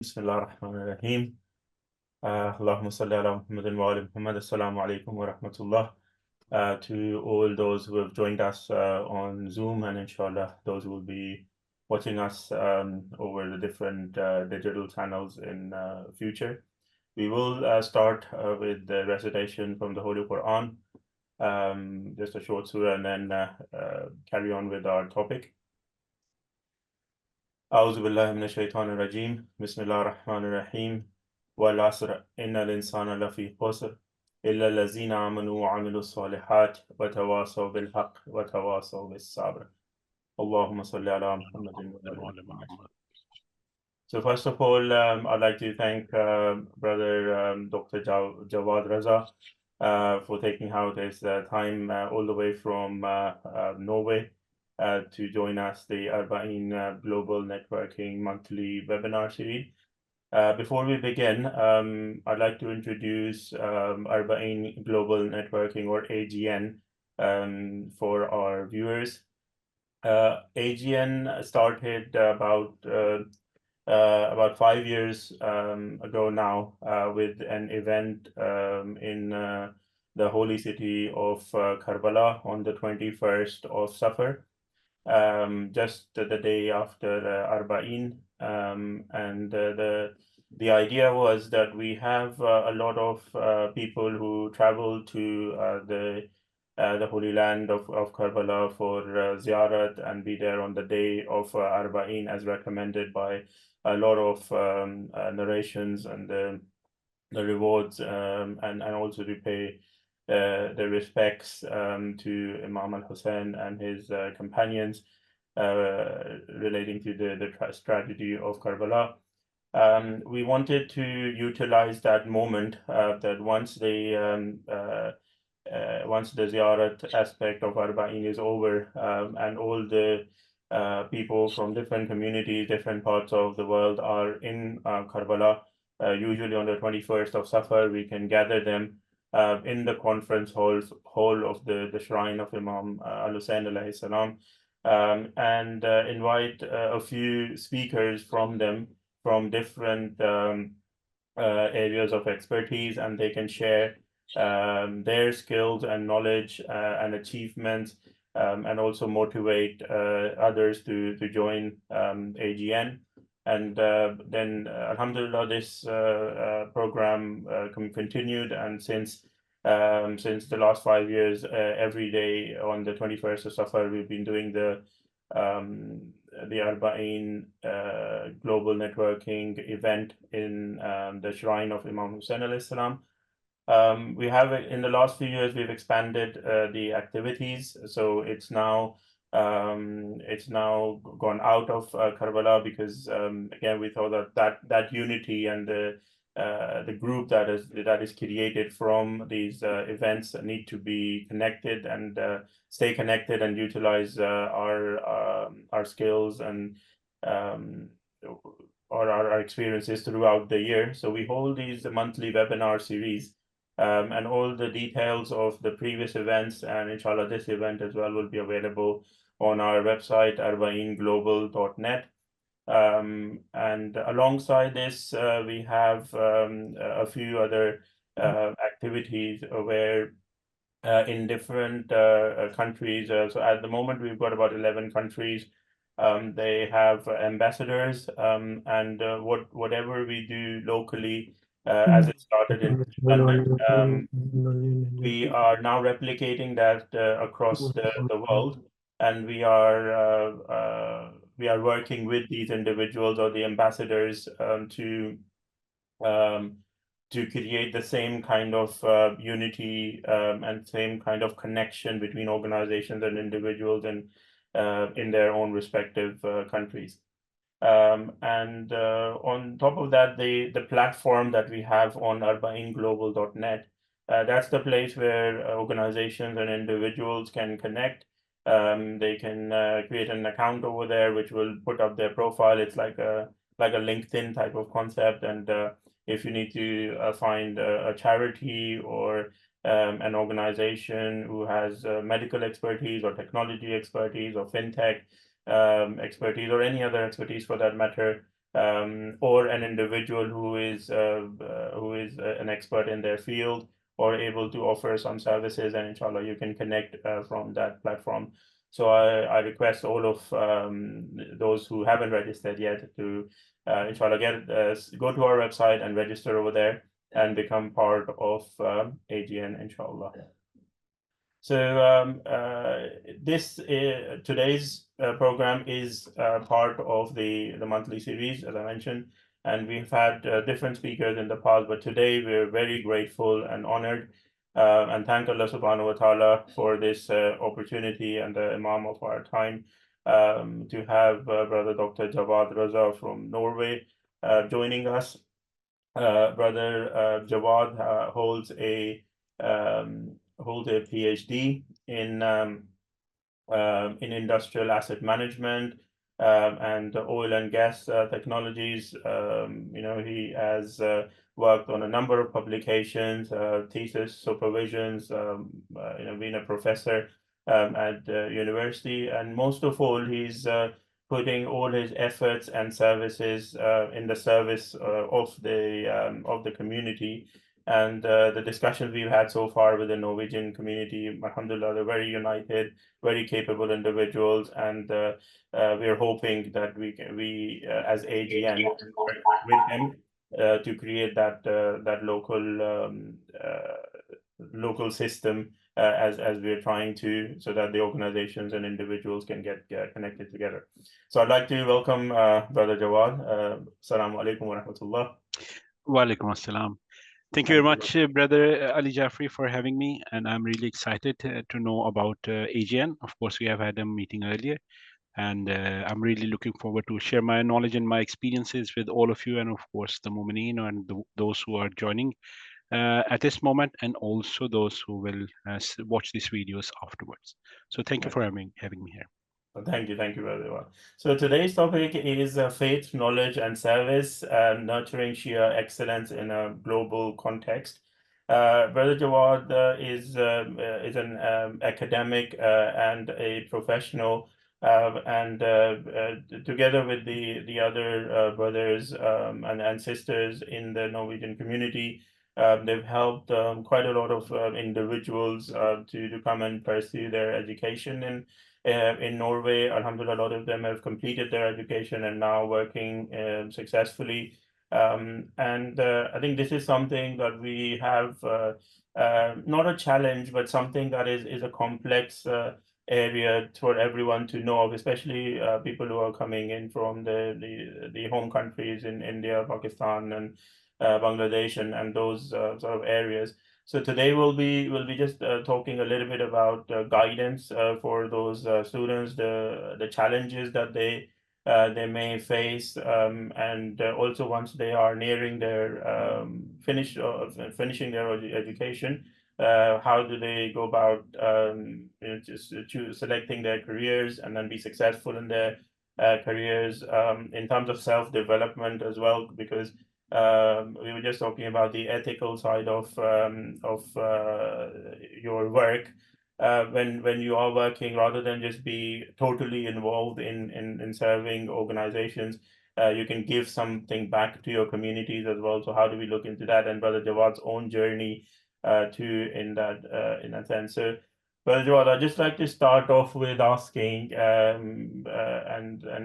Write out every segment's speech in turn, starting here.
بسم الله الرحمن الرحيم. اللهم صل على محمد وآل محمد. Assalamu alaikum wa rahmatullah. To all those who have joined us on Zoom, and inshallah those who will be watching us over the different digital channels in future. We will start with the recitation from the Holy Quran, just a short surah, and then carry on with our topic. أعوذ بالله من الشيطان الرجيم بسم الله الرحمن الرحيم والعصر إن الإنسان لفي خسر إلا الذين آمنوا وعملوا الصالحات وتواصوا بالحق وتواصوا بالصبر اللهم صل على محمد وعلى محمد. So first of all, I'd like to thank Brother Dr. Jawad Raza for taking out his time all the way from Norway to join us, the Arbaeen Global Networking Monthly Webinar Series. Before we begin, I'd like to introduce Arbaeen Global Networking, or AGN, for our viewers. AGN started about 5 years ago now with an event in the holy city of Karbala on the 21st of Safar, just the day after Arbaeen. And the idea was that we have a lot of people who travel to the Holy Land of Karbala for ziyarat and be there on the day of Arbaeen, as recommended by a lot of narrations and the rewards, and also to pay the respects to Imam Hussain and his companions relating to the strategy of Karbala. We wanted to utilize that moment that once the ziyarat aspect of Arbaeen is over, and all the people from different communities, different parts of the world are in Karbala, usually on the 21st of Safar, we can gather them in the conference hall of the shrine of Imam Hussain alayhi salam, and invite a few speakers from them from different areas of expertise, and they can share their skills and knowledge and achievements, and also motivate others to join AGN. And then, alhamdulillah, this program continued, and since the last 5 years, every day on the 21st of Safar, we've been doing the Arbaeen global networking event in the shrine of Imam Hussain alayhi salam. We have, in the last few years, we've expanded the activities. So it's now gone out of Karbala, because again, we thought that unity and the group that is created from these events need to be connected and stay connected and utilize our skills and our experiences throughout the year. So we hold these monthly webinar series, and all the details of the previous events, and inshallah this event as well, will be available on our website, arbeenglobal.net. And alongside this, we have a few other activities where in different countries. So at the moment, we've got about 11 countries. They have ambassadors, and whatever we do locally, as it started in London, we are now replicating that across the world, and we are working with these individuals or the ambassadors to create the same kind of unity and same kind of connection between organizations and individuals and in their own respective countries. And on top of that, the platform that we have on arbeenglobal.net, that's the place where organizations and individuals can connect. They can create an account over there, which will put up their profile. It's like a LinkedIn type of concept. And if you need to find a charity or an organization who has medical expertise or technology expertise or fintech expertise or any other expertise for that matter, or an individual who is an expert in their field or able to offer some services, and inshallah you can connect from that platform. So I request all of those who haven't registered yet to inshallah go to our website and register over there and become part of AGN, inshallah. So today's program is part of the monthly series, as I mentioned, and we've had different speakers in the past, but today we're very grateful and honored and thank Allah subhanahu wa ta'ala for this opportunity and the Imam of our time to have Brother Dr. Jawad Raza from Norway joining us. Brother Jawad holds a PhD in industrial asset management and oil and gas technologies. He has worked on a number of publications, thesis supervisions, being a professor at university, and most of all, he's putting all his efforts and services in the service of the community. And the discussions we've had so far with the Norwegian community, alhamdulillah, they're very united, very capable individuals, and we are hoping that we as AGN work with them to create that local system as we're trying to, so that the organizations and individuals can get connected together. So I'd like to welcome Brother Jawad. Assalamu alaikum wa rahmatullah. Wa alaikum assalam. Thank you very much, Brother Ali Jaffri, for having me. And I'm really excited to know about AGN. Of course, we have had a meeting earlier. And I'm really looking forward to share my knowledge and my experiences with all of you. And of course, the Mu'mineen and those who are joining at this moment, and also those who will watch these videos afterwards. So thank you for having me here. Thank you, Brother Jawad. So today's topic is faith, knowledge, and service, nurturing Shia excellence in a global context. Brother Jawad is an academic and a professional, and together with the other brothers and sisters in the Norwegian community, they've helped quite a lot of individuals to come and pursue their education in Norway. Alhamdulillah, a lot of them have completed their education and now working successfully. And I think this is something that we have, not a challenge, but something that is a complex area for everyone to know of, especially people who are coming in from the home countries in India, Pakistan, and Bangladesh, and those sort of areas. So today we'll be just talking a little bit about guidance for those students, the challenges that they may face, and also once they are nearing their finishing their education, how do they go about just selecting their careers and then be successful in their careers, in terms of self-development as well, because we were just talking about the ethical side of your work. When you are working, rather than just be totally involved in serving organizations, you can give something back to your communities as well. So how do we look into that? And Brother Jawad's own journey too in that sense. So Brother Jawad, I'd just like to start off with asking, and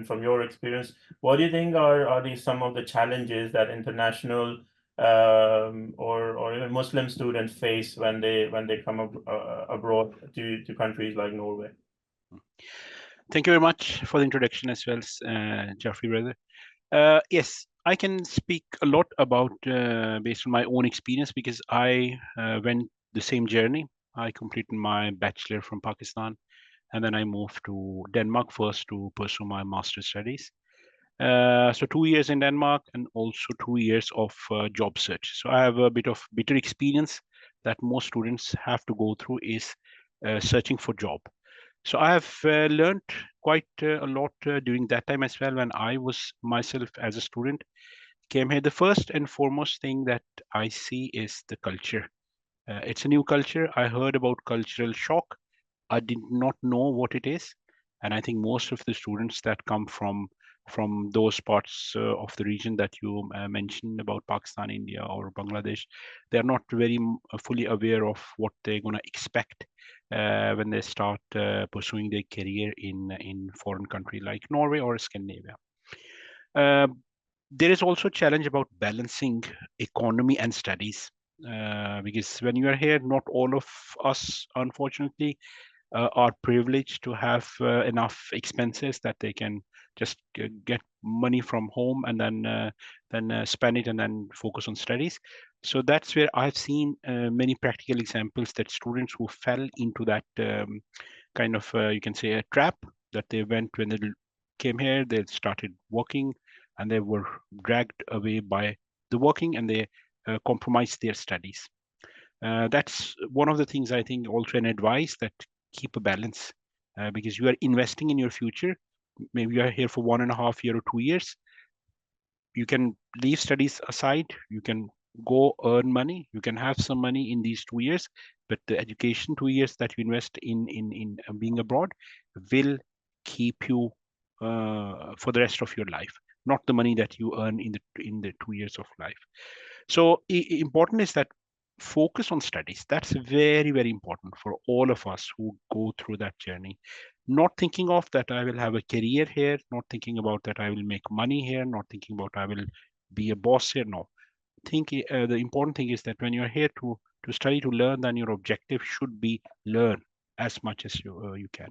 from your experience, what do you think are these some of the challenges that international or even Muslim students face when they come abroad to countries like Norway? Thank you very much for the introduction as well, Jaffri, brother. Yes, I can speak a lot about based on my own experience, because I went the same journey. I completed my bachelor from Pakistan, and then I moved to Denmark first to pursue my master's studies. So 2 years in Denmark, and also 2 years of job search. So I have a bit of bitter experience that most students have to go through is searching for job. So I have learned quite a lot during that time as well, when I was myself as a student came here. The first and foremost thing that I see is the culture. It's a new culture. I heard about cultural shock. I did not know what it is. And I think most of the students that come from from those parts of the region that you mentioned about Pakistan, India, or Bangladesh. They're not very fully aware of what they're going to expect when they start pursuing their career in foreign country like Norway or Scandinavia. Uh, there is also a challenge about balancing economy and studies. Because when you are here, not all of us, unfortunately, are privileged to have enough expenses that they can just get money from home and then spend it and then focus on studies. So that's where I've seen many practical examples that students who fell into that kind of you can say a trap, that they went when they came here, they started working and they were dragged away by the working, and they compromised their studies. That's one of the things I think, also an advice, that keep a balance, because you are investing in your future. Maybe you are here for 1.5 years or 2 years. You can leave studies aside. You can go earn money. You can have some money in these 2 years, but the education 2 years that you invest in being abroad will keep you for the rest of your life, not the money that you earn in the 2 years of life. So important is that focus on studies. That's very, very important for all of us who go through that journey. Not thinking of that I will have a career here, not thinking about that I will make money here, not thinking about I will be a boss here. No, the important thing is that when you're here to study, to learn, then your objective should be learn as much as you can.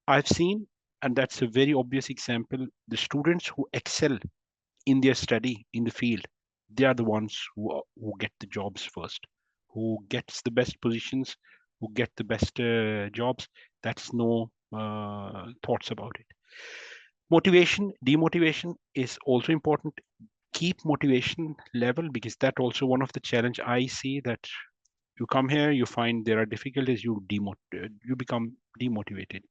I've seen, and that's a very obvious example, the students who excel in their study in the field, they are the ones who get the jobs first, who gets the best positions, who get the best jobs. That's no thoughts about it. Motivation, demotivation is also important. Keep motivation level, because that also one of the challenge I see, that you come here, you find there are difficulties, you become demotivated.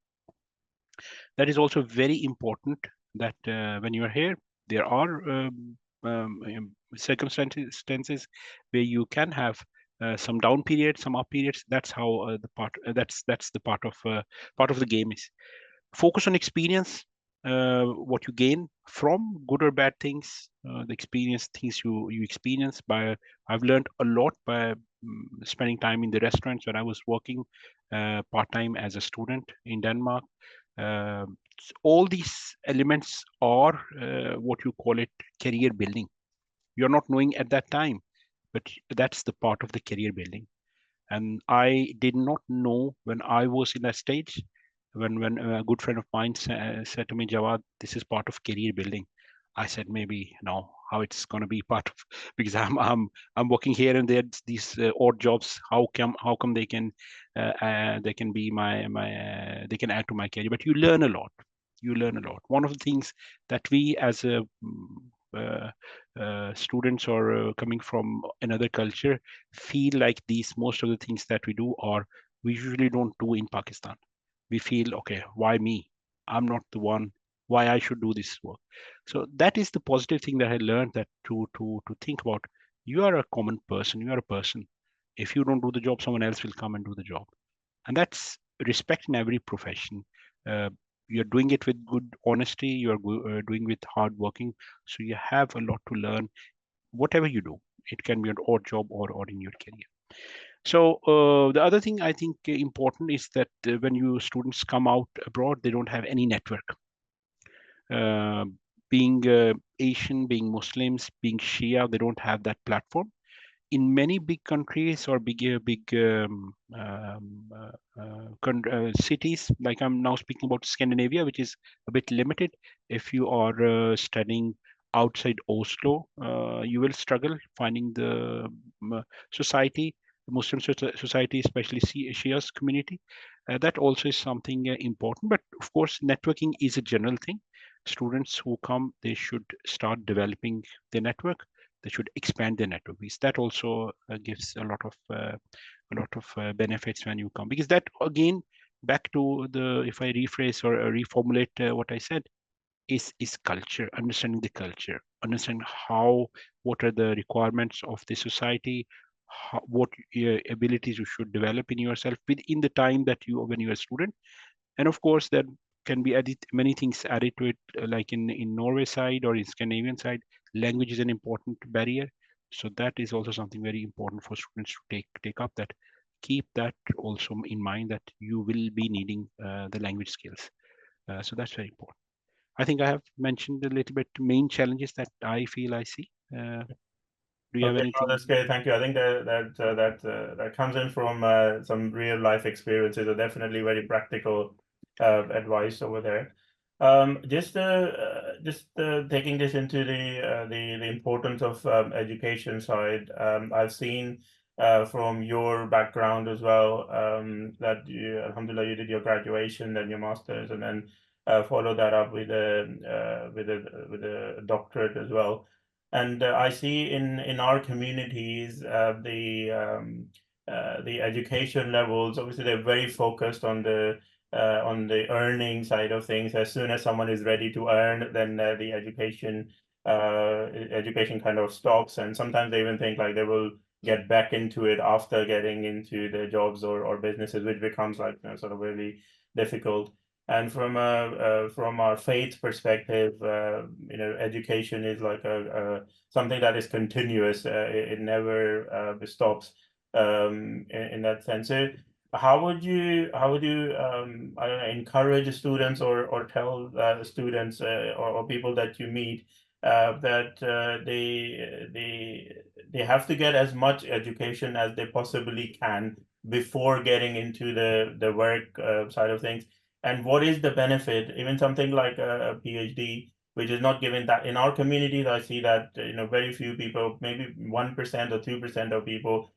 That is also very important, that when you are here, there are circumstances where you can have some down periods, some up periods. That's how that's the part of the game is. Focus on experience, what you gain from good or bad things, the experience things you experience by. I've learned a lot by spending time in the restaurants when I was working part-time as a student in Denmark. uh, all these elements are what you call it career building. You're not knowing at that time, but that's the part of the career building. And I did not know when I was in that stage, when a good friend of mine said to me, Jawad, this is part of career building. I said, maybe no, how it's going to be part of, because I'm working here and there, these odd jobs. How come they can be they can add to my career. But you learn a lot. You learn a lot. One of the things that we as a students or coming from another culture feel like these, most of the things that we do are, we usually don't do in Pakistan. We feel, okay, why me? I'm not the one. Why I should do this work? So that is the positive thing that I learned, that to think about, you are a common person. You are a person. If you don't do the job, someone else will come and do the job. And that's respect in every profession. Uh, you're doing it with good honesty. You are doing with hard working. So you have a lot to learn. Whatever you do, it can be an odd job or in your career. So the other thing I think important is that when you students come out abroad, they don't have any network. Uh, being Asian, being Muslims, being Shia, they don't have that platform. In many big countries or big cities, like I'm now speaking about Scandinavia, which is a bit limited. If you are studying outside Oslo, you will struggle finding the society, Muslim society, especially Shia's community. That also is something important. But of course, networking is a general thing. Students who come, they should start developing their network. They should expand their network, because that also gives a lot of benefits when you come. Because that again, back to the, if I rephrase or reformulate what I said, is culture. Understanding the culture, understand what are the requirements of the society, what abilities you should develop in yourself within the time that you when you're a student. And of course, that can be added, many things added to it, like in Norway side or in Scandinavian side, language is an important barrier. So that is also something very important for students to take up, that keep that also in mind, that you will be needing the language skills. So that's very important. I think I have mentioned a little bit main challenges that I feel I see. Do you have Okay, no, anything? that's great. Thank you. I think that comes in from some real life experiences, or definitely very practical advice over there. Just taking this into the importance of education side. I've seen from your background as well, that you, alhamdulillah, you did your graduation, then your master's, and then followed that up with a doctorate as well. And I see in our communities the education levels. Obviously, they're very focused on the earning side of things. As soon as someone is ready to earn, then the education kind of stops. And sometimes they even think like they will get back into it after getting into their jobs or businesses, which becomes like, you know, sort of really difficult. And from our faith perspective, you know, education is like a something that is continuous. It never stops in that sense. So how would you I don't know, encourage students or tell students or people that you meet that they have to get as much education as they possibly can before getting into the work side of things? And what is the benefit? Even something like a PhD, which is not given that in our communities, I see that, you know, very few people, maybe 1% or 2% of people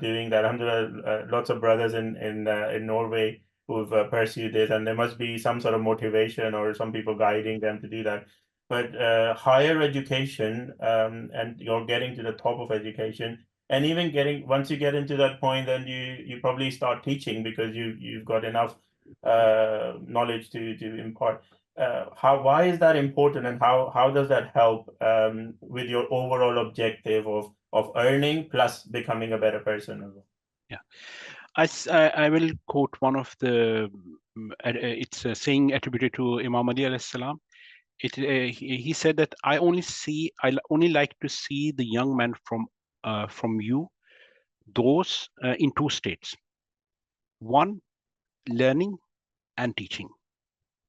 doing that. Alhamdulillah, lots of brothers in Norway who've pursued this, and there must be some sort of motivation or some people guiding them to do that. But higher education, and you're getting to the top of education, and even getting, once you get into that point, then you probably start teaching because you've got enough knowledge to impart. Why is that important, and how does that help with your overall objective of earning plus becoming a better person as well? Yeah, I will quote one of the it's a saying attributed to Imam Ali alayhi salam. He said that I only like to see the young man from you, those in two states: one, learning, and teaching.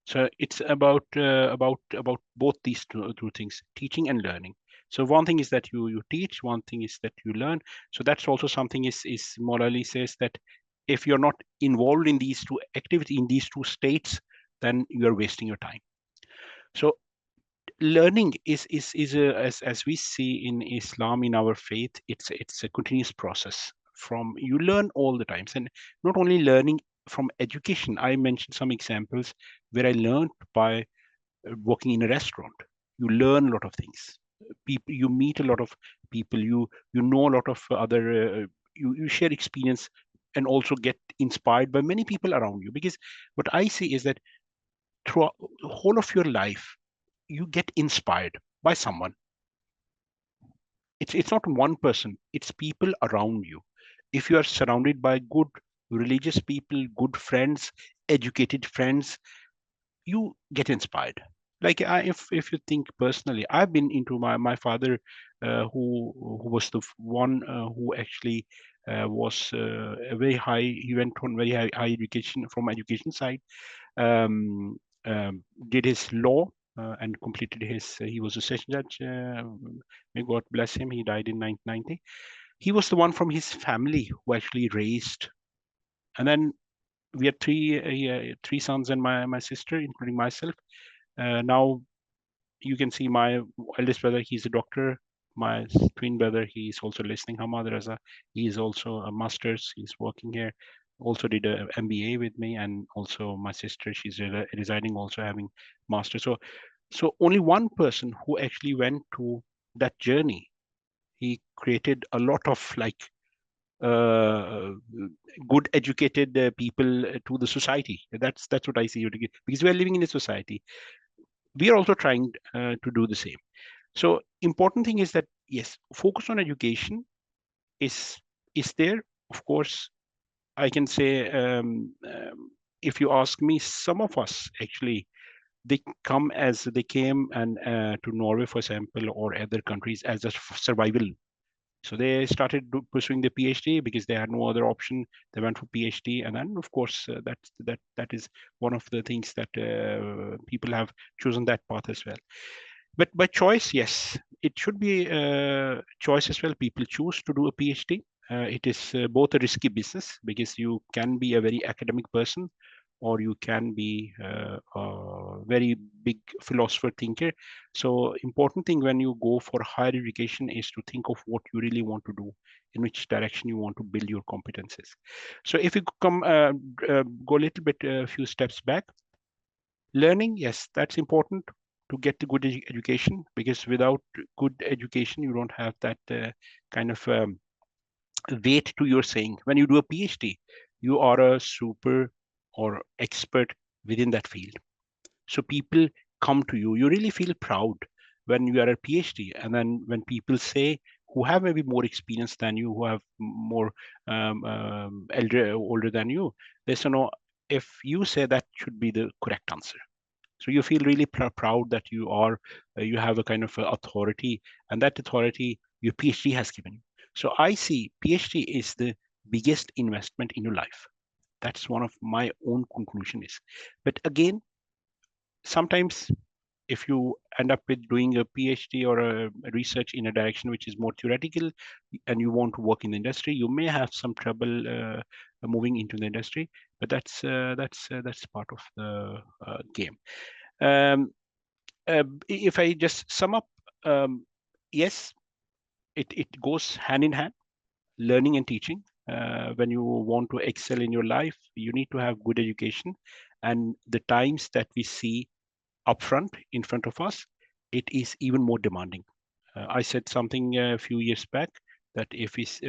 So it's about both these two things, teaching and learning. So one thing is that you teach, one thing is that you learn. So that's also something is morally says that if you're not involved in these two activities, in these two states, then you are wasting your time. So learning as we see in Islam, in our faith, it's a continuous process. From you learn all the times, and not only learning from education. I mentioned some examples where I learned by working in a restaurant. You learn a lot of things. People, you meet a lot of people. You know a lot of other. You share experience and also get inspired by many people around you. Because what I see is that throughout the whole of your life, you get inspired by someone. It's not one person. It's people around you. If you are surrounded by good religious people, good friends, educated friends, you get inspired. Like if you think personally, I've been into my father, who was the one who actually was a very high. He went on very high education from education side. Um, did his law and completed his. He was a session judge. May God bless him. He died in 1990. He was the one from his family who actually raised. And then we had three sons and my sister, including myself. Now you can see my eldest brother, he's a doctor. My twin brother, he's also listening, Hamad Raza. He is also a master's. He's working here. Also did a MBA with me, and also my sister, she's residing, also having master. So only one person who actually went to that journey. He created a lot of like good educated people to the society. That's what I see, because we are living in a society. We are also trying to do the same. So important thing is that yes, focus on education is there. Of course, I can say if you ask me, some of us actually, they came and to Norway, for example, or other countries as a survival. So they started pursuing the PhD because they had no other option. They went for PhD, and then of course that is one of the things that people have chosen that path as well. But by choice, yes, it should be choice as well. People choose to do a PhD. It is both a risky business because you can be a very academic person, or you can be a very big philosopher thinker. So important thing when you go for higher education is to think of what you really want to do, in which direction you want to build your competences. So if you come go a little bit a few steps back, learning, yes, that's important to get the good education, because without good education you don't have that kind of weight to your saying. When you do a PhD, you are a super or expert within that field. So people come to you. You really feel proud when you are a PhD. And then when people say, who have maybe more experience than you, who have more older than you, they say, no, if you say that should be the correct answer. So you feel really proud that you have a kind of authority, and that authority your PhD has given you. So I see PhD is the biggest investment in your life. That's one of my own conclusion is. But again, sometimes if you end up with doing a PhD or a research in a direction which is more theoretical, and you want to work in the industry, you may have some trouble moving into the industry. But that's part of the game. Um, if I just sum up, yes, it goes hand in hand, learning and teaching. When you want to excel in your life, you need to have good education. And the times that we see upfront in front of us, it is even more demanding. I said something a few years back that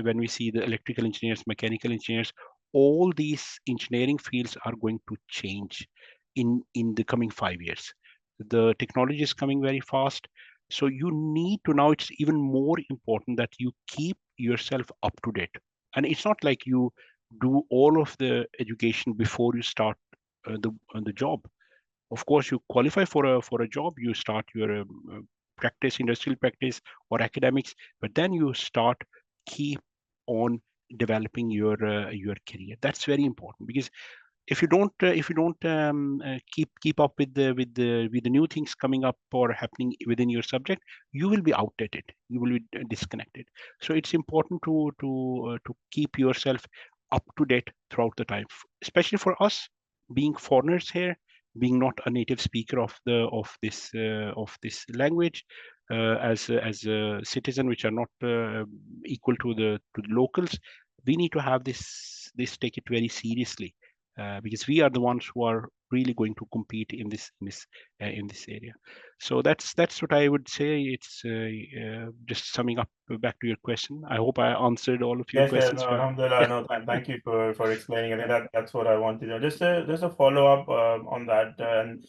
when we see the electrical engineers, mechanical engineers, all these engineering fields are going to change in the coming 5 years. The technology is coming very fast. So you need to, now it's even more important that you keep yourself up to date. And it's not like you do all of the education before you start the job. Of course, you qualify for a job, you start your practice, industrial practice or academics, but then you start keep on developing your career. That's very important, because if you don't keep up with the new things coming up or happening within your subject, you will be outdated, you will be disconnected. So it's important to keep yourself up to date throughout the time, especially for us being foreigners here, being not a native speaker of this language, as a citizen which are not equal to the locals. We need to have this take it very seriously, because we are the ones who are really going to compete in this area. So that's what I would say. It's just summing up back to your question. I hope I answered all of your Yes, yes, questions. no, But Alhamdulillah. yeah, No, thank you for explaining. I think that's what I wanted to know. Just a follow up on that, and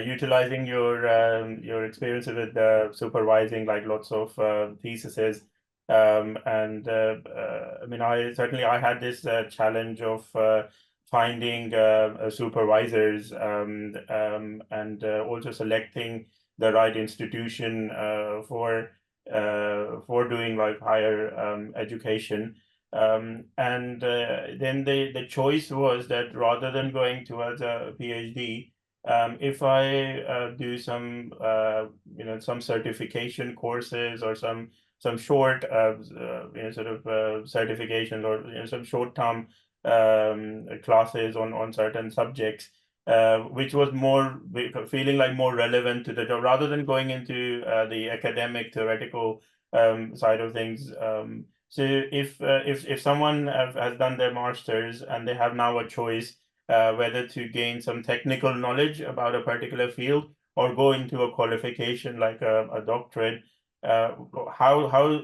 utilizing your experience with supervising like lots of theses, and I mean, I had this challenge of finding supervisors, and also selecting the right institution for doing like higher education. And then the choice was that rather than going towards a PhD, if I do some some certification courses or some short sort of certifications, or some short term classes on certain subjects, which was more feeling like more relevant to the job rather than going into the academic theoretical side of things. So if someone has done their masters and they have now a choice whether to gain some technical knowledge about a particular field or go into a qualification like a doctorate,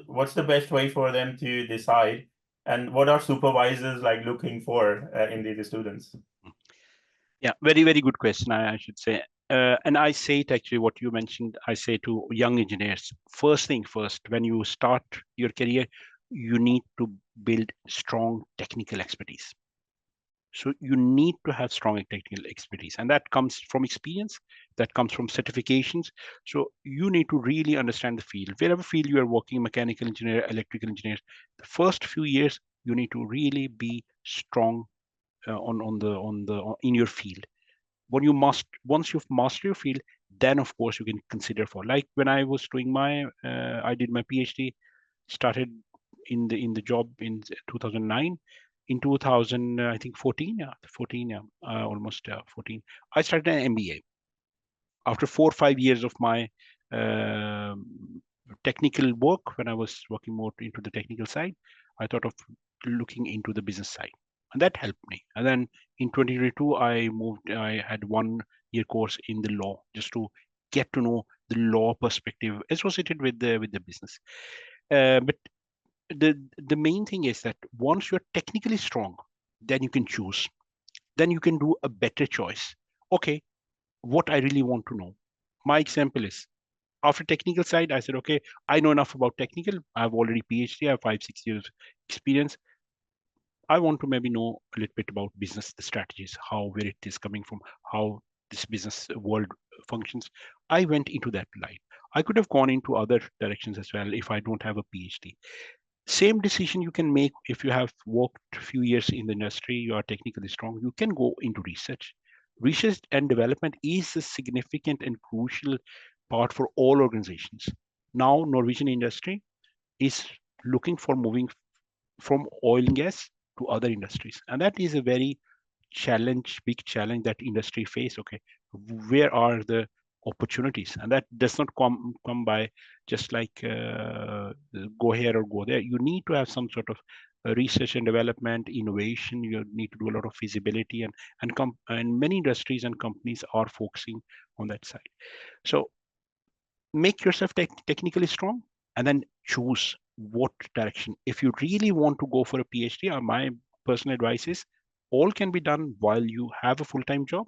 what's the best way for them to decide, and what are supervisors like looking for in these students? yeah, very very good question. I should say. And I say it actually, what you mentioned, I say to young engineers, first thing first, when you start your career, you need to build strong technical expertise. So you need to have strong technical expertise, and that comes from experience, that comes from certifications. So you need to really understand the field. Wherever field you are working, mechanical engineer, electrical engineer, the first few years you need to really be strong in your field. Once you've mastered your field, then of course you can consider for, like when I was doing I did my PhD, started in the job in 2009. In 2000, I think 14, yeah, 14, yeah, almost 14. I started an MBA after 4 or 5 years of my um technical work. When I was working more into the technical side, I thought of looking into the business side, and that helped me. And then in 2022, I had 1 year course in the law just to get to know the law perspective associated with the business. But the main thing is that once you're technically strong, then you can choose. Then you can do a better choice. Okay, what I really want to know. My example is, after technical side, I said, okay, I know enough about technical. I have already PhD. I have 5, 6 years experience. I want to maybe know a little bit about business, the strategies, where it is coming from, how this business world functions. I went into that line. I could have gone into other directions as well if I don't have a PhD. Same decision you can make if you have worked a few years in the industry, you are technically strong, you can go into research. Research and development is a significant and crucial part for all organizations. Now Norwegian industry is looking for moving from oil and gas to other industries, and that is a very big challenge that industry face. Okay, where are the opportunities? And that does not come by just like go here or go there. You need to have some sort of research and development, innovation. You need to do a lot of feasibility, and many industries and companies are focusing on that side. So make yourself technically strong, and then choose what direction. If you really want to go for a PhD, my personal advice is all can be done while you have a full-time job,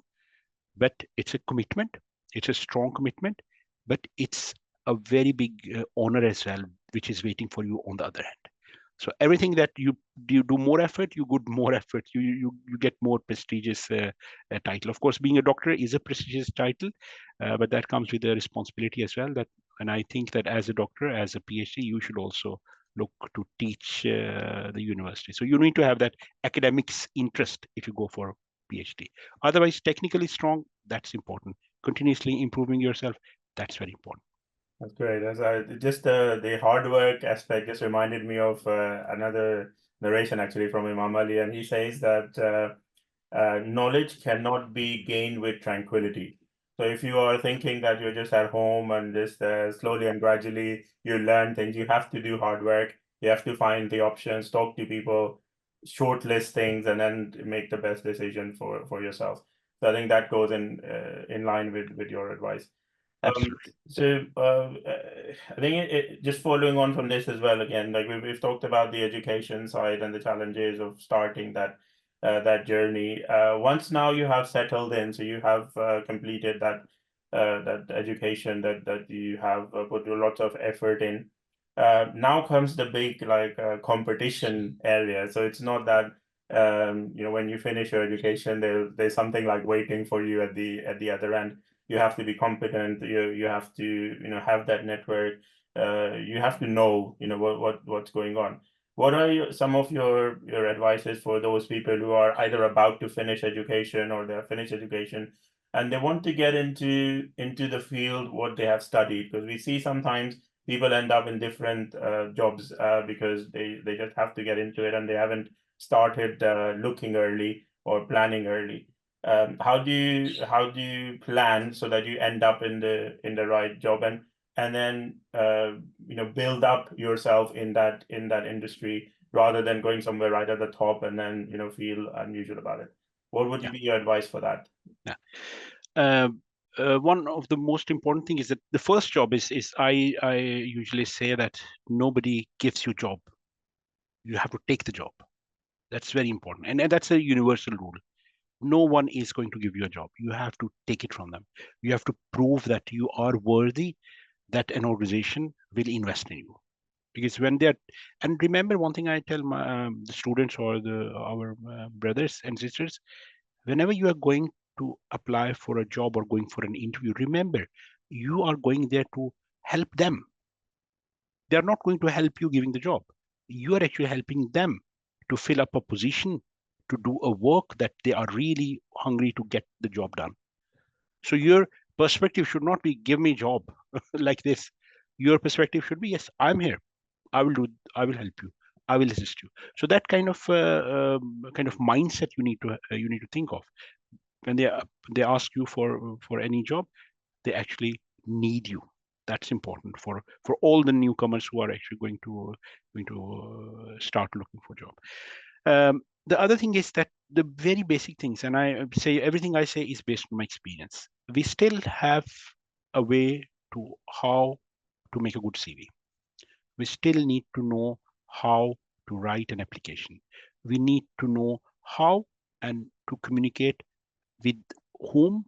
but it's a commitment. It's a strong commitment, but it's a very big honor as well, which is waiting for you on the other hand. So everything that you do more effort, you get more effort. You get more prestigious title. Of course, being a doctor is a prestigious title, but that comes with a responsibility as well. And I think that as a doctor, as a PhD, you should also look to teach the university. So you need to have that academics interest if you go for PhD. Otherwise, technically strong, that's important. Continuously improving yourself, that's very important. That's great. Just the hard work aspect just reminded me of another narration actually from Imam Ali, and he says that knowledge cannot be gained with tranquility. So if you are thinking that you're just at home and just slowly and gradually you learn things, you have to do hard work. You have to find the options, talk to people, shortlist things, and then make the best decision for yourself. So I think that goes in line with your advice. Um, Absolutely. I think just following on from this as well, again, like we've talked about the education side and the challenges of starting that journey. Once now you have settled in, so you have completed that education that you have put a lot of effort in. Now comes the big like competition area. So it's not that when you finish your education, there's something like waiting for you at the other end. You have to be competent. You have to have that network. You have to know what's going on. What are some of your advices for those people who are either about to finish education or they have finished education and they want to get into the field what they have studied? Because we see sometimes people end up in different jobs because they just have to get into it and they haven't started looking early or planning early. How do you plan so that you end up in the right job and then build up yourself in that industry rather than going somewhere right at the top and then feel unusual about it? What would Yeah. be your advice for that? Yeah. One of the most important thing is that the first job is I usually say that nobody gives you job. You have to take the job. That's very important, and that's a universal rule. No one is going to give you a job. You have to take it from them. You have to prove that you are worthy, that an organization will invest in you. Because when they're, and remember one thing I tell my the students or our brothers and sisters, whenever you are going to apply for a job or going for an interview, remember you are going there to help them. They are not going to help you giving the job. You are actually helping them to fill up a position, to do a work that they are really hungry to get the job done. So your perspective should not be give me job like this. Your perspective should be, yes, I'm here. I will do. I will help you. I will assist you. So that kind of mindset you need to think of when they ask you for any job. They actually need you. That's important for all the newcomers who are actually going to start looking for job. The other thing is that the very basic things, and I say everything I say is based on my experience. We still have a way to how to make a good CV. We still need to know how to write an application. We need to know how and to communicate with whom,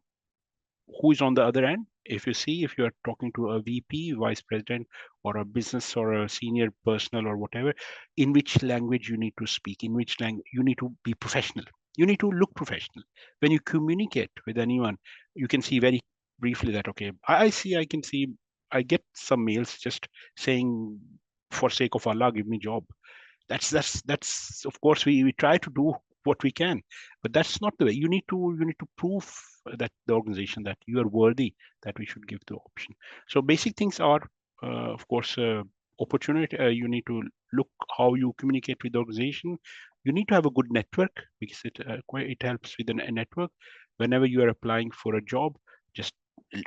who is on the other end. If you see, if you are talking to a VP, vice president, or a business or a senior personnel or whatever, in which language you need to speak, in which language you need to be professional. You need to look professional. When you communicate with anyone, you can see very briefly that, okay, I can see, I get some mails just saying, for sake of Allah, give me job. That's of course we try to do what we can, but that's not the way. You need to prove that the organization that you are worthy, that we should give the option. So basic things are of course opportunity. You need to look how you communicate with the organization. You need to have a good network, because it helps with a network. Whenever you are applying for a job, just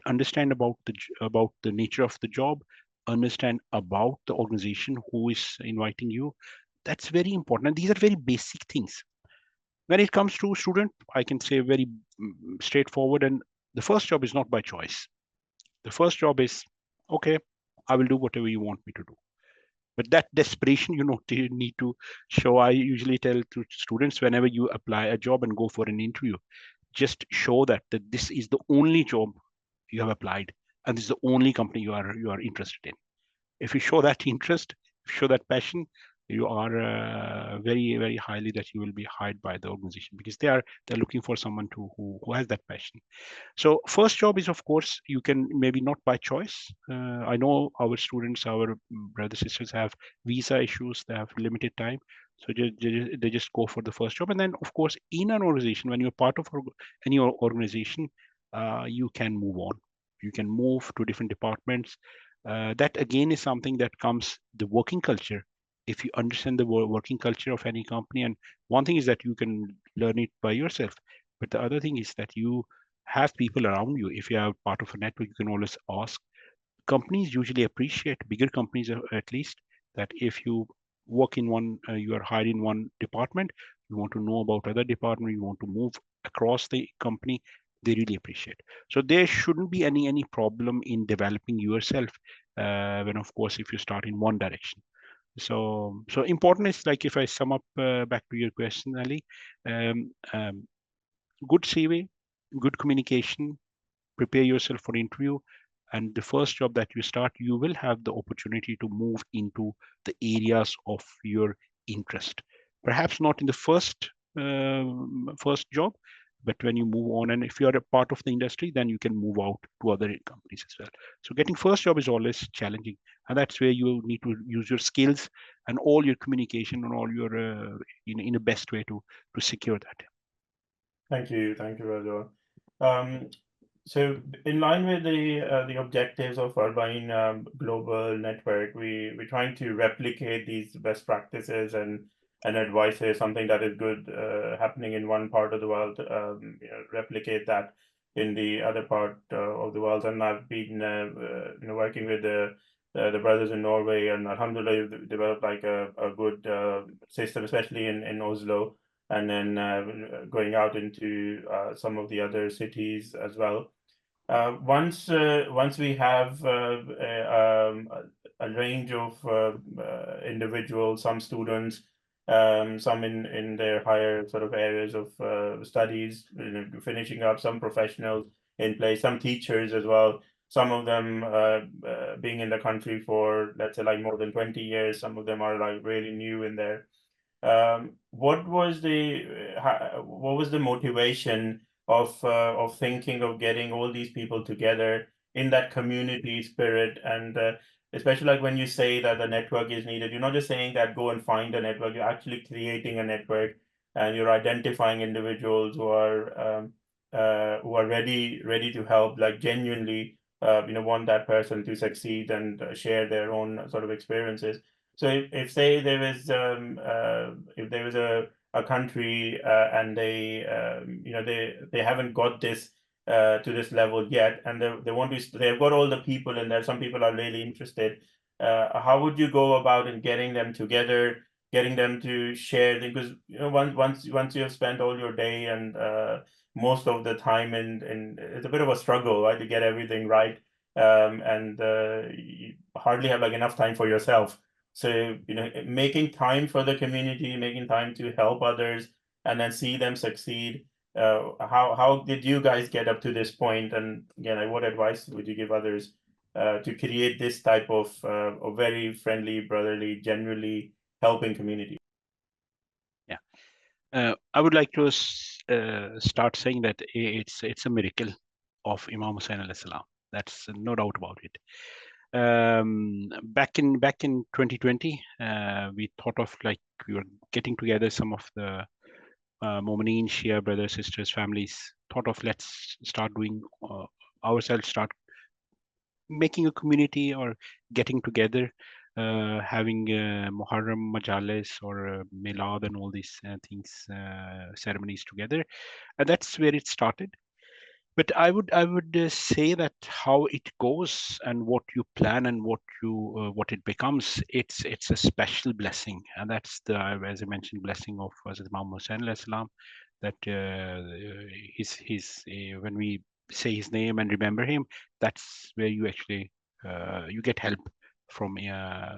understand about the nature of the job, understand about the organization who is inviting you. That's very important. And these are very basic things. When it comes to student, I can say very straightforward. And the first job is not by choice. The first job is, okay, I will do whatever you want me to do. But that desperation, you need to show. I usually tell to students, whenever you apply a job and go for an interview, just show that this is the only job you have applied, and this is the only company you are interested in. If you show that interest, show that passion, you are very, very highly that you will be hired by the organization, because they're looking for someone who has that passion. So first job is, of course, you can maybe not by choice. I know our students, our brothers sisters have visa issues, they have limited time, so they just go for the first job. And then of course in an organization, when you're part of any organization, you can move on, you can move to different departments. That again is something that comes the working culture. If you understand the working culture of any company, and one thing is that you can learn it by yourself, but the other thing is that you have people around you. If you are part of a network, you can always ask. Companies usually appreciate, bigger companies at least, that if you work in one, you are hired in one department, you want to know about other department, you want to move across the company, they really appreciate. So there shouldn't be any problem in developing yourself, when of course if you start in one direction. So important is, like, if I sum up back to your question, Ali, um, um, good CV, good communication, prepare yourself for interview, and the first job that you start, you will have the opportunity to move into the areas of your interest. Perhaps not in the first job, but when you move on, and if you are a part of the industry, then you can move out to other companies as well. So getting first job is always challenging, and that's where you need to use your skills and all your communication and all your in a best way to secure that. Thank you, Raja. Um, so, in line with the objectives of Arbaeen Global Network, we're trying to replicate these best practices and advices. Something that is good happening in one part of the world, replicate that in the other part of the world. And I've been working with the brothers in Norway, and Alhamdulillah, we've developed like a good system, especially in Oslo, and then going out into some of the other cities as well. Once we have a range of individuals, some students, some in their higher sort of areas of studies, finishing up, some professionals in place, some teachers as well. some of them being in the country for, let's say, like more than 20 years. Some of them are like really new in there. What was the motivation of thinking of getting all these people together in that community spirit? And especially like when you say that the network is needed, you're not just saying that go and find a network, you're actually creating a network, and you're identifying individuals who are ready to help, like genuinely want that person to succeed and share their own sort of experiences. So if say there is if there is a country and they haven't got this to this level yet, and they want to, they've got all the people in there. Some people are really interested. How would you go about in getting them together, getting them to share? Because once you have spent all your day and most of the time, and it's a bit of a struggle, right, to get everything right, and you hardly have like enough time for yourself. So, making time for the community, making time to help others, and then see them succeed. How did you guys get up to this point? And again, like, what advice would you give others to create this type of a very friendly, brotherly, genuinely helping community? Yeah, I would like to start saying that it's a miracle of Imam Hussain alayhi salam. That's no doubt about it. Back in 2020, we thought of like we were getting together some of the Momineen, Shia brothers, sisters, families. Thought of let's start doing ourselves, start making a community or getting together, having Muharram Majales or Milad and all these things, ceremonies together. And that's where it started. But I would say that how it goes and what you plan and what it becomes, it's a special blessing, and that's the, as I mentioned, blessing of Hazrat Imam Hussain alayhi salam, that his when we say his name and remember him, that's where you actually you get help from,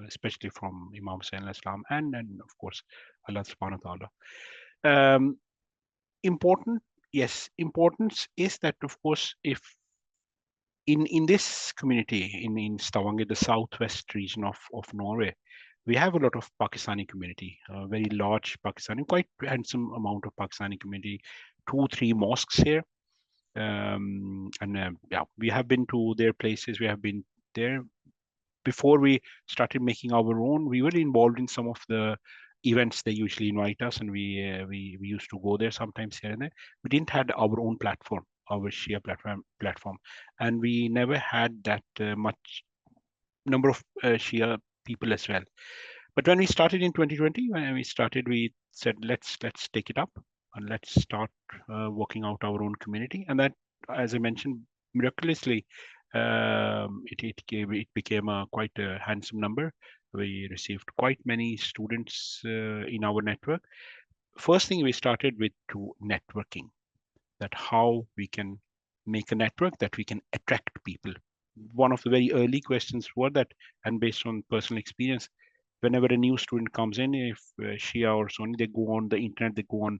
especially from Imam Hussain alayhi salam, and of course Allah subhanahu wa ta'ala. Important, yes, importance is that, of course, if in this community in Stavanger, the southwest region of Norway, we have a lot of Pakistani community, a very large Pakistani, quite handsome amount of Pakistani community, 2-3 mosques here. And yeah, we have been to their places, we have been there. Before we started making our own, we were involved in some of the events they usually invite us, and we used to go there sometimes here and there. We didn't had our own platform, our Shia platform, and we never had that much number of Shia people as well. But when we started in 2020, when we started, we said let's take it up and let's start working out our own community. And that, as I mentioned, miraculously, it became a quite a handsome number. We received quite many students in our network. First thing we started with to networking, that how we can make a network that we can attract people. One of the very early questions were that, and based on personal experience, whenever a new student comes in, if Shia or Sunni, they go on the internet, they go on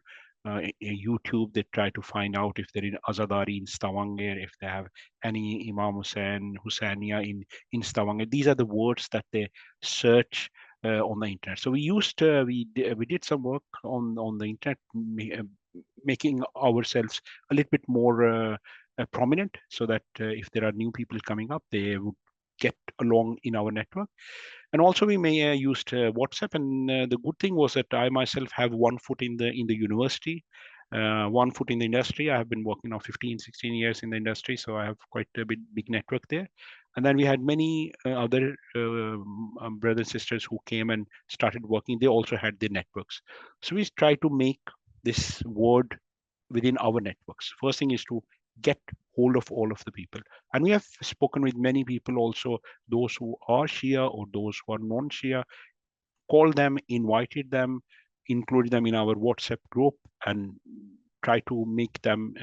YouTube, they try to find out if they're in Azadari in Stavanger, if they have any Imam Hussain, Hussainiya in Stavanger. These are the words that they search on the internet. So we did some work on the internet, making ourselves a little bit more prominent, so that if there are new people coming up, they would get along in our network. And also we may used WhatsApp, and the good thing was that I myself have one foot in the university, one foot in the industry. I have been working now 15-16 years in the industry, so I have quite a big network there. And then we had many other brothers and sisters who came and started working. They also had their networks. So we try to make this word within our networks. First thing is to get hold of all of the people. And we have spoken with many people also, those who are Shia or those who are non-Shia, called them, invited them, included them in our WhatsApp group, and try to make them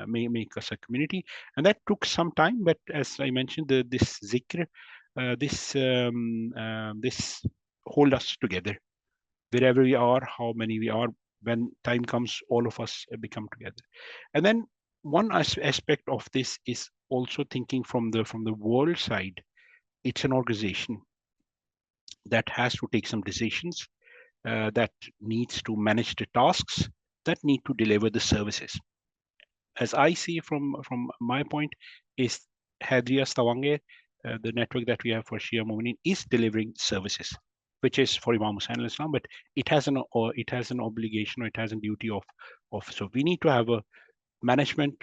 make us a community. And that took some time, but as I mentioned, this zikr, this hold us together. Wherever we are, how many we are, when time comes, all of us become together. And then one aspect of this is also thinking from the world side. It's an organization that has to take some decisions, that needs to manage the tasks, that need to deliver the services. As I see from my point, is Hadria Stavanger, the network that we have for Shia Mu'minin, is delivering services, which is for Imam Hussain al-Islam, but it has an obligation, or it has a duty of. So we need to have a management,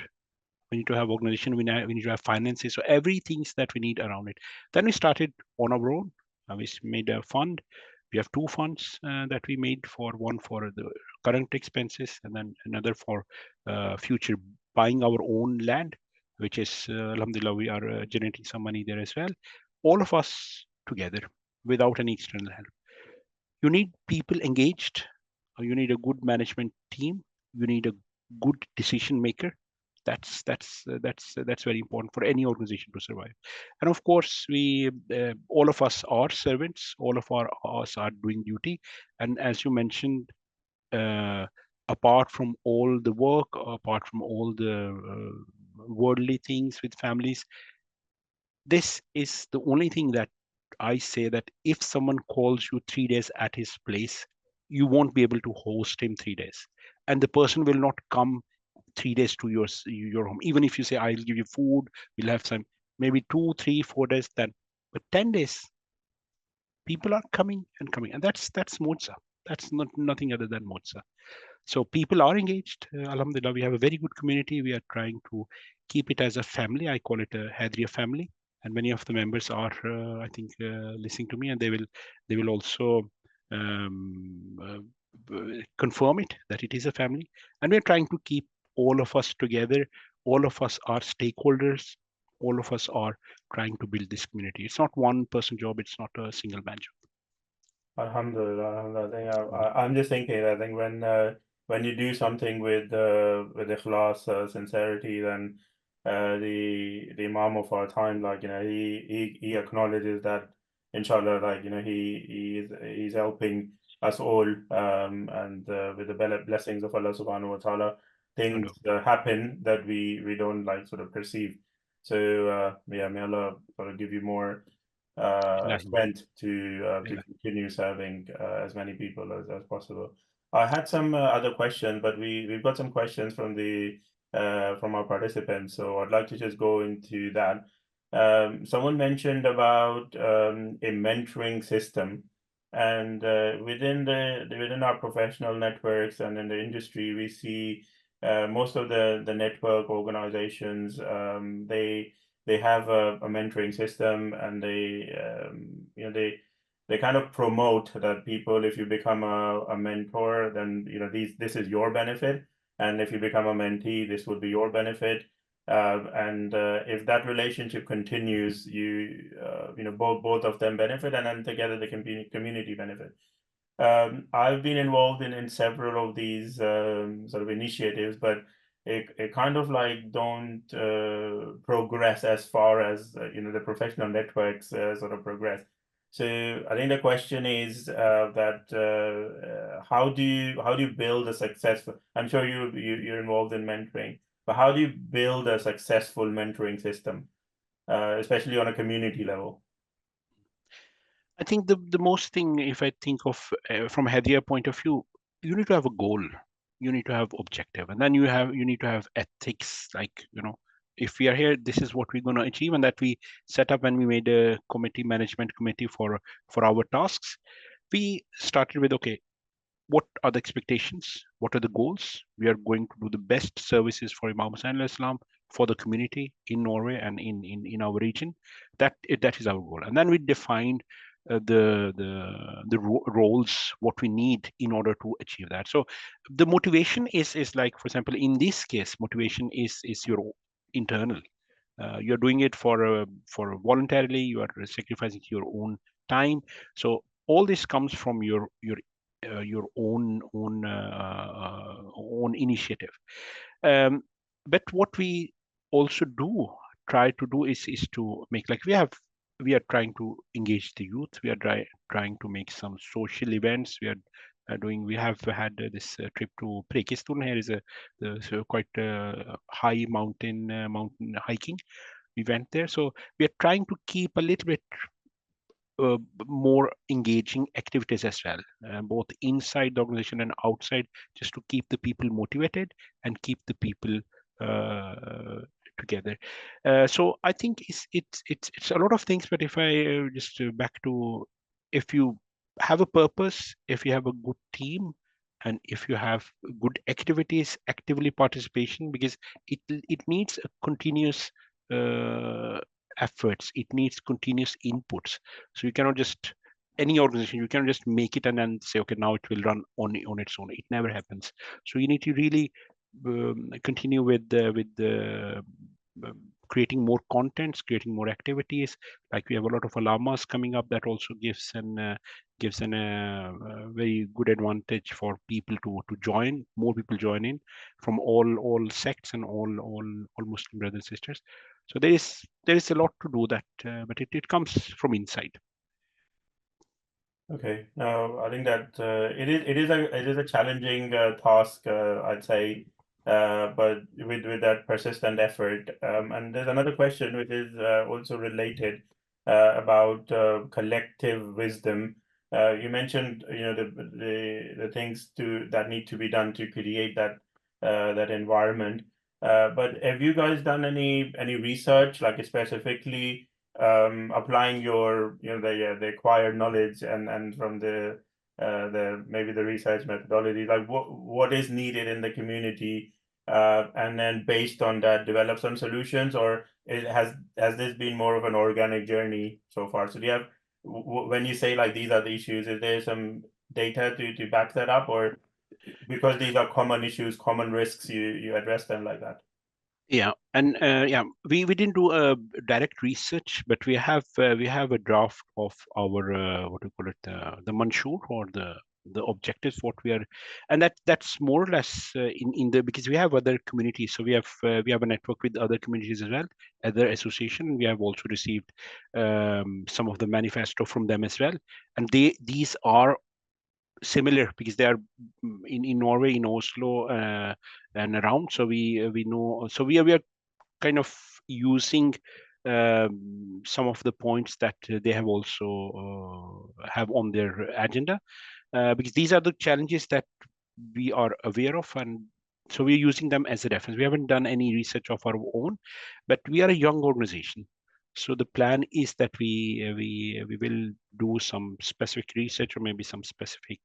we need to have organization, we need to have finances, so everything that we need around it. Then we started on our own. We made a fund. We have two funds that we made, for one for the current expenses, and then another for future buying our own land, which is alhamdulillah, we are generating some money there as well. All of us together without any external help. You need people engaged, you need a good management team, you need a good decision maker. That's very important for any organization to survive. And of course, we all of us are servants, all of us are doing duty. And as you mentioned, uh, apart from all the work, apart from all the worldly things with families, this is the only thing that I say, that if someone calls you 3 days at his place, you won't be able to host him 3 days, and the person will not come 3 days to your home. Even if you say, I'll give you food, we'll have some, maybe 2, 3, 4 days, then, but 10 days, people are coming and coming, and that's Moza. That's not nothing other than Moza. So people are engaged. Alhamdulillah, we have a very good community. We are trying to keep it as a family. I call it a Hadria family, and many of the members are, I think, listening to me, and they will also confirm it that it is a family. And we're trying to keep all of us together. All of us are stakeholders. All of us are trying to build this community. It's not one person job. It's not a single man job. Alhamdulillah, alhamdulillah. I think I'm just thinking. I think when you do something with ikhlas, sincerity, then the Imam of our time, like he acknowledges that, inshallah, like he's helping us all, and with the blessings of Allah Subhanahu wa Taala, things happen that we don't like sort of perceive. So yeah, may Allah sort of give you more strength to continue serving as many people as possible. I had some other questions, but we've got some questions from the from our participants, so I'd like to just go into that. Someone mentioned about a mentoring system, and within our professional networks and in the industry, we see most of the network organizations, they have a mentoring system, and they kind of promote that people, if you become a mentor, then this is your benefit, and if you become a mentee, this would be your benefit. And if that relationship continues, both of them benefit, and then together the community benefit. I've been involved in several of these sort of initiatives, but it kind of like don't progress as far as the professional networks sort of progress. So I think the question is that how do you build a successful? I'm sure you're involved in mentoring, but how do you build a successful mentoring system, especially on a community level? I think the most thing, if I think of from a Hadria point of view, you need to have a goal, you need to have objective, and then you need to have ethics. Like, if we are here, this is what we're going to achieve, and that we set up when we made a management committee for our tasks. We started with, okay, what are the expectations? What are the goals? We are going to do the best services for Imam Hussain al-Islam, for the community in Norway and in our region. That is our goal. And then we defined the roles, what we need in order to achieve that. So the motivation is like, for example, in this case, motivation is your internal. You're doing it for voluntarily. You are sacrificing your own time. So all this comes from your own initiative. But what we also try to do is to make, like, we are trying to engage the youth. We are trying to make some social events. We have had this trip to Prekistun. Here is a quite high mountain hiking. we went there. So we are trying to keep a little bit more engaging activities as well, both inside the organization and outside, just to keep the people motivated and keep the people together. So I think it's a lot of things. But if I just back to, if you have a purpose, if you have a good team, and if you have good activities, actively participation, because it needs a continuous efforts, it needs continuous inputs. So you cannot just, any organization, you cannot just make it and then say, okay, now it will run on its own. It never happens. So you need to really continue with the creating more contents, creating more activities. Like we have a lot of alamas coming up, that also gives an very good advantage for people to join. More people join in from all sects and all Muslim brothers and sisters. So there is a lot to do that, but it comes from inside. Okay, no, I think that it is a challenging task, I'd say, but with that persistent effort. And there's another question which is also related about collective wisdom. You mentioned, the things that need to be done to create that environment. But have you guys done any research, like specifically applying your the acquired knowledge and from the maybe the research methodology, like what is needed in the community, and then based on that develop some solutions, or has this been more of an organic journey so far? So do you have, when you say like these are the issues, is there some data to back that up, or because these are common issues, common risks, you address them like that? Yeah, and we didn't do a direct research, but we have a draft of our what do you call it, the Manshur, or the objectives, what we are, and that's more or less in the, because we have other communities, so we have a network with other communities as well, other association. We have also received some of the manifesto from them as well, and these are similar, because they are in Norway, in Oslo, and around. So we know. So we are kind of using some of the points that they have also have on their agenda, because these are the challenges that we are aware of, and so we're using them as a reference. We haven't done any research of our own, but we are a young organization. So the plan is that we will do some specific research, or maybe some specific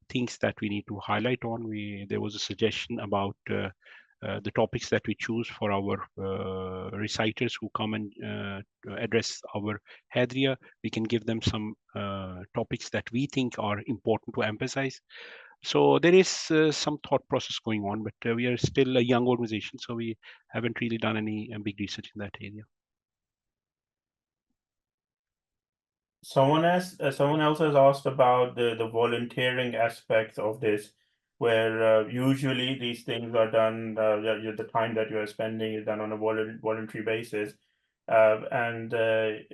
things that we need to highlight on. There was a suggestion about the topics that we choose for our reciters who come and address our Hadria. We can give them some topics that we think are important to emphasize. So there is some thought process going on, but we are still a young organization, so we haven't really done any big research in that area. Someone else has asked about the volunteering aspect of this, where usually these things are done. The time that you are spending is done on a voluntary basis, and the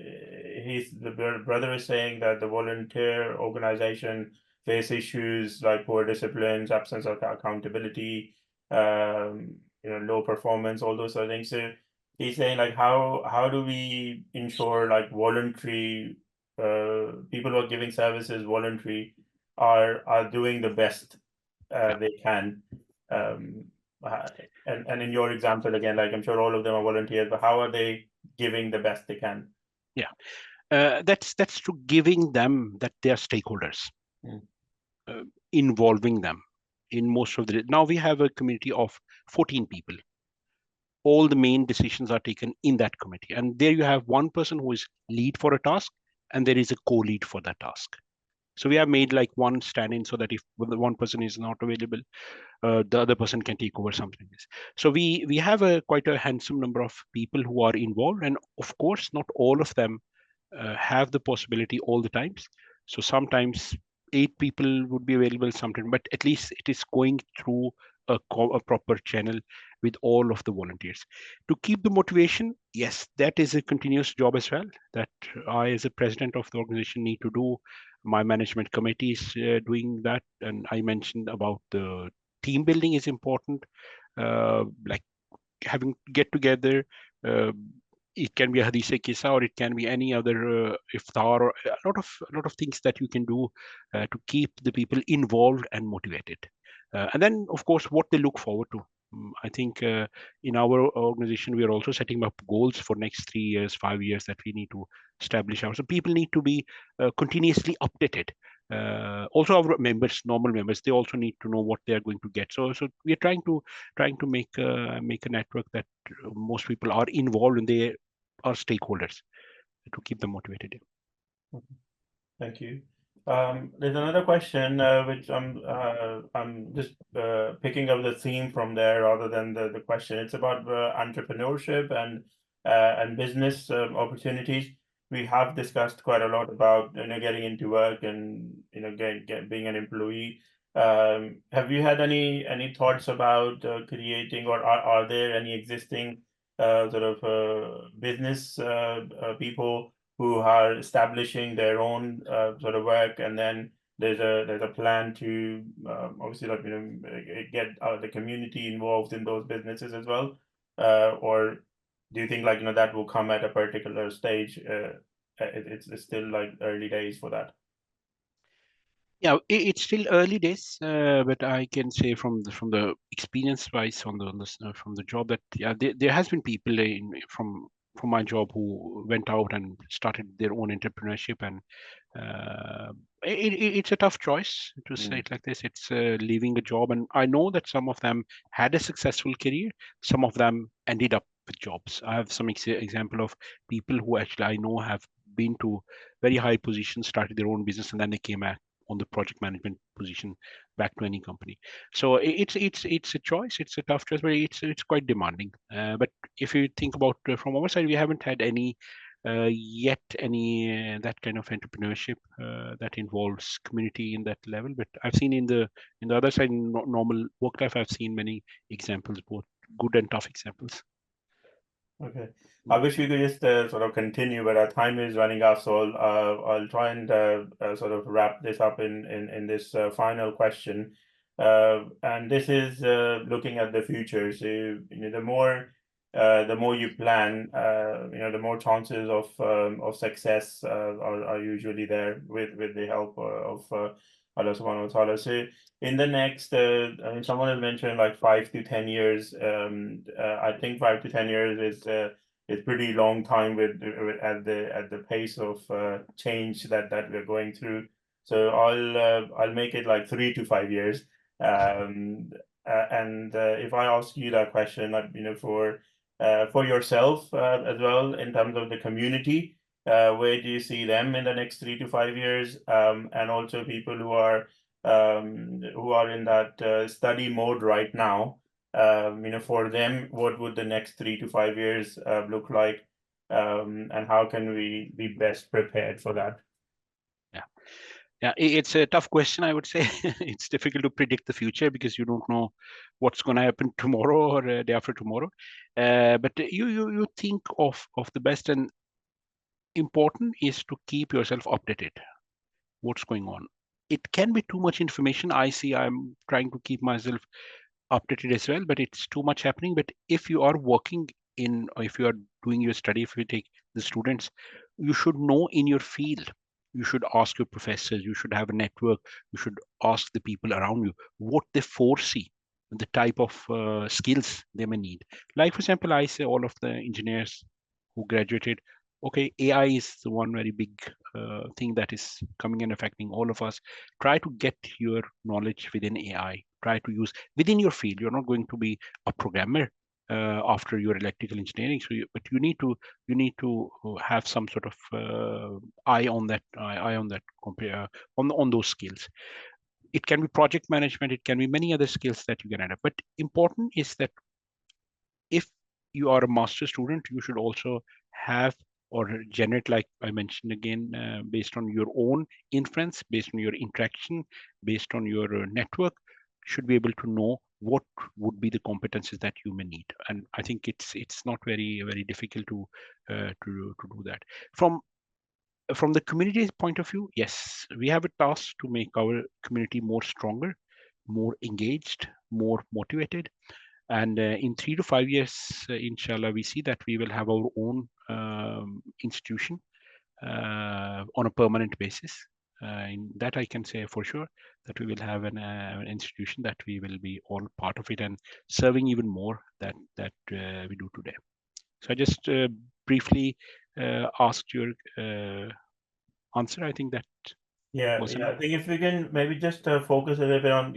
brother is saying that the volunteer organization face issues like poor disciplines, absence of accountability, low performance, all those sort of things. So he's saying like how do we ensure like voluntary people who are giving services voluntary are doing the best they can. Um, and in your example again, like I'm sure all of them are volunteers, but how are they giving the best they can? Yeah, that's to giving them that they are stakeholders, involving them in most of the. Now we have a community of 14 people. All the main decisions are taken in that committee, and there you have one person who is lead for a task, and there is a co-lead for that task. So we have made like one stand-in, so that if one person is not available, the other person can take over something like this. So we have quite a handsome number of people who are involved, and of course, not all of them have the possibility all the times. So sometimes 8 people would be available sometimes, but at least it is going through a proper channel with all of the volunteers. To keep the motivation, yes, that is a continuous job as well, that I, as a president of the organization, need to do. My management committee is doing that, and I mentioned about the team building is important, like having get together, it can be a hadith kisa, or it can be any other iftar, or a lot of things that you can do to keep the people involved and motivated. And then, of course, what they look forward to. I think in our organization, we are also setting up goals for next 3 years, 5 years that we need to establish. So people need to be continuously updated. Also, our members, normal members, they also need to know what they are going to get. So we are trying to make a network that most people are involved and they are stakeholders to keep them motivated. Thank you. There's another question which I'm just picking up the theme from there rather than the question. It's about entrepreneurship and business opportunities. We have discussed quite a lot about getting into work and being an employee. Have you had any thoughts about creating, or are there any existing sort of business people who are establishing their own sort of work, and then there's a plan to obviously get the community involved in those businesses as well, or do you think that will come at a particular stage? It's still like early days for that. Yeah, it's still early days, but I can say from the experience wise from the job that there has been people from my job who went out and started their own entrepreneurship, and it's a tough choice to say it like this. It's leaving a job, and I know that some of them had a successful career, some of them ended up with jobs. I have some example of people who actually I know have been to very high positions, started their own business, and then they came back on the project management position back to any company. So it's a choice. It's a tough choice, but it's quite demanding. But if you think about from our side, we haven't had any yet any that kind of entrepreneurship that involves community in that level. But I've seen in the other side, in normal work life, I've seen many examples, both good and tough examples. Okay. I wish we could just sort of continue, but our time is running out, so I'll try and sort of wrap this up in this final question. And this is looking at the future. So the more you plan, the more chances of success are usually there with the help of Allah Subhanahu wa Taala. So in the next, I mean, someone has mentioned like 5 to 10 years. I think 5 to 10 years is pretty long time with at the pace of change that we're going through. So I'll make it like 3 to 5 years. And if I ask you that question, for yourself as well in terms of the community, where do you see them in the next 3 to 5 years? And also people who are in that study mode right now, for them, what would the next 3 to 5 years look like, and how can we be best prepared for that? Yeah, it's a tough question, I would say. It's difficult to predict the future because you don't know what's going to happen tomorrow or day after tomorrow. But you think of the best, and important is to keep yourself updated. What's going on? It can be too much information. I see I'm trying to keep myself updated as well, but it's too much happening. But if you are working in, or if you are doing your study, if you take the students, you should know in your field. You should ask your professors, you should have a network, you should ask the people around you what they foresee, the type of skills they may need. Like, for example, I say all of the engineers who graduated, okay, AI is the one very big thing that is coming and affecting all of us. Try to get your knowledge within AI. Try to use within your field. You're not going to be a programmer after your electrical engineering, but you need to have some sort of eye on that compare on those skills. It can be project management. It can be many other skills that you can add up. But important is that if you are a master student, you should also have or generate, like I mentioned again, based on your own inference, based on your interaction, based on your network, should be able to know what would be the competencies that you may need. And I think it's not very difficult to do that. From the community's point of view, yes, we have a task to make our community more stronger, more engaged, more motivated. And in 3 to 5 years, inshallah, we see that we will have our own institution on a permanent basis. In that I can say for sure that we will have an institution that we will be all part of it and serving even more that we do today. So I just briefly asked your answer. I think that Yeah, was yeah. enough. I think if we can maybe just focus a little bit on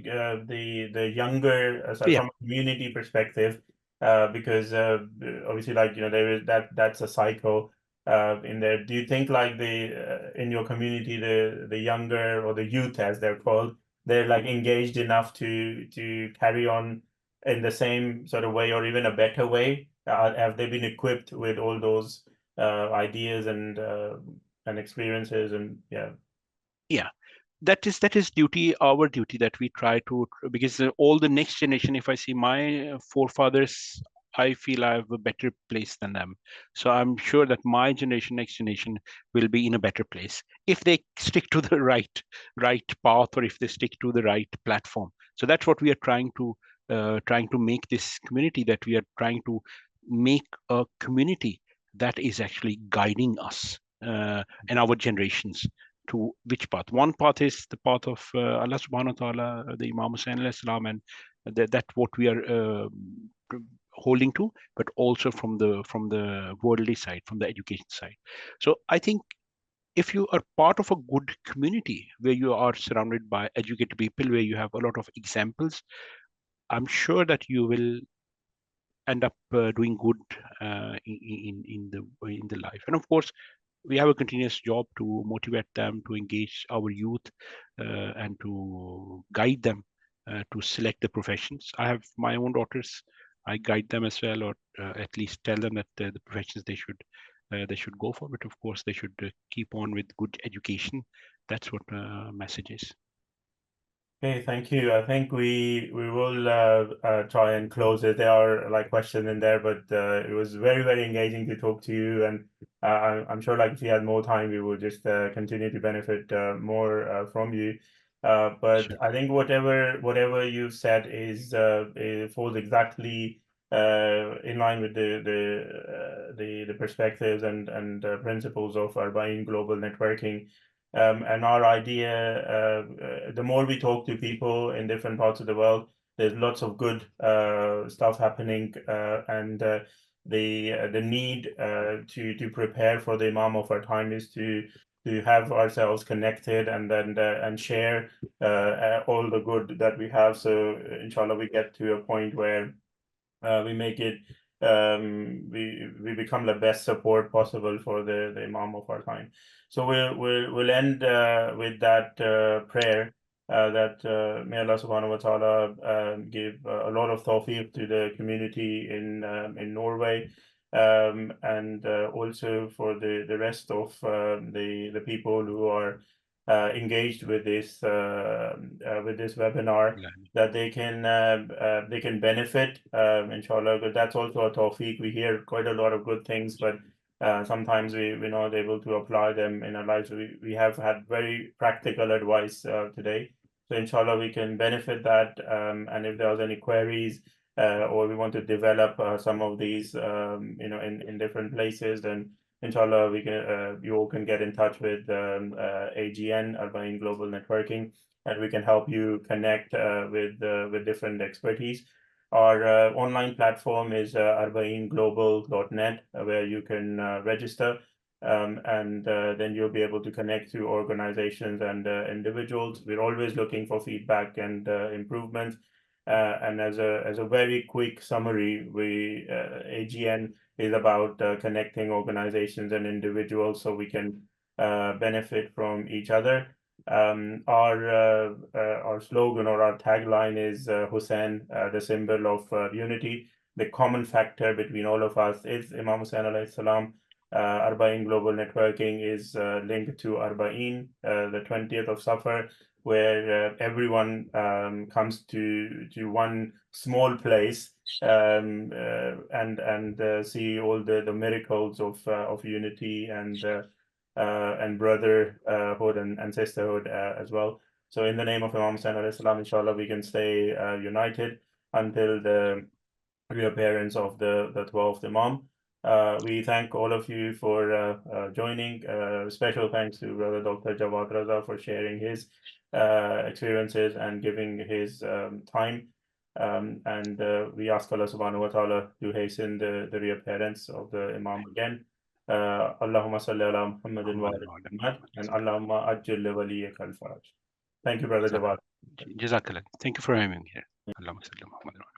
the younger, so Yeah, from a community perspective, because obviously, like there is that's a cycle in there. Do you think like the in your community, the younger or the youth as they're called, they're like engaged enough to carry on in the same sort of way or even a better way? Have they been equipped with all those ideas and experiences and yeah? yeah. That is our duty that we try to, because all the next generation, if I see my forefathers, I feel I have a better place than them. So I'm sure that my generation, next generation, will be in a better place if they stick to the right path, or if they stick to the right platform. So that's what we are trying to make this community, that we are trying to make a community that is actually guiding us and our generations to which path. One path is the path of Allah subhanahu wa ta'ala, the Imam Hussain alayhi salam, and that what we are holding to, but also from the worldly side, from the education side. So I think if you are part of a good community where you are surrounded by educated people, where you have a lot of examples, I'm sure that you will end up doing good in the life. And of course, we have a continuous job to motivate them, to engage our youth, and to guide them to select the professions. I have my own daughters. I guide them as well, or at least tell them that the professions they should go for. But of course, they should keep on with good education. That's what message is. Okay, thank you. I think we will try and close it. There are like questions in there, but it was very engaging to talk to you, and I'm sure like if we had more time, we would just continue to benefit more from you. But Sure. I think whatever you said is it falls exactly in line with the perspectives and principles of Arbaeen global networking. And our idea, the more we talk to people in different parts of the world, there's lots of good stuff happening, and the need to prepare for the Imam of our time is to have ourselves connected and then and share all the good that we have. So inshallah, we get to a point where we make it we become the best support possible for the Imam of our time. So we'll end with that prayer that may Allah subhanahu wa ta'ala give a lot of tawfiq to the community in Norway, and also for the rest of the people who are engaged with this webinar, that they can benefit, inshallah. But that's also a tawfiq. We hear quite a lot of good things, but sometimes we're not able to apply them in our lives. We have had very practical advice today. So inshallah, we can benefit that. And if there was any queries or we want to develop some of these, in different places, then inshallah, we can you all can get in touch with AGN, Arbaeen Global Networking, and we can help you connect with different expertise. Our online platform is arbeenglobal.net, where you can register, and then you'll be able to connect to organizations and individuals. We're always looking for feedback and improvements. And as a very quick summary, AGN is about connecting organizations and individuals so we can benefit from each other. Our slogan or our tagline is Hussain, the symbol of unity. The common factor between all of us is Imam Hussain alayhi salam. Arbaeen Global Networking is linked to Arbaeen, the 20th of Safar, where everyone comes to one small place and see all the miracles of unity and brotherhood and sisterhood as well. So in the name of Imam Hussain alayhi salam, inshallah, we can stay united until reappearance of the 12th Imam. We thank all of you for joining. Special thanks to Brother Dr. Jawad Raza for sharing his experiences and giving his time. And we ask Allah subhanahu wa ta'ala to hasten the reappearance of the Imam again. Allahumma salli ala Muhammadin wa ala Muhammad, and Allahumma ajil li waliyika al-faraj. Thank you, Brother Jawad. Jazakallah. Thank you for having me here. Allahumma salli ala Muhammad.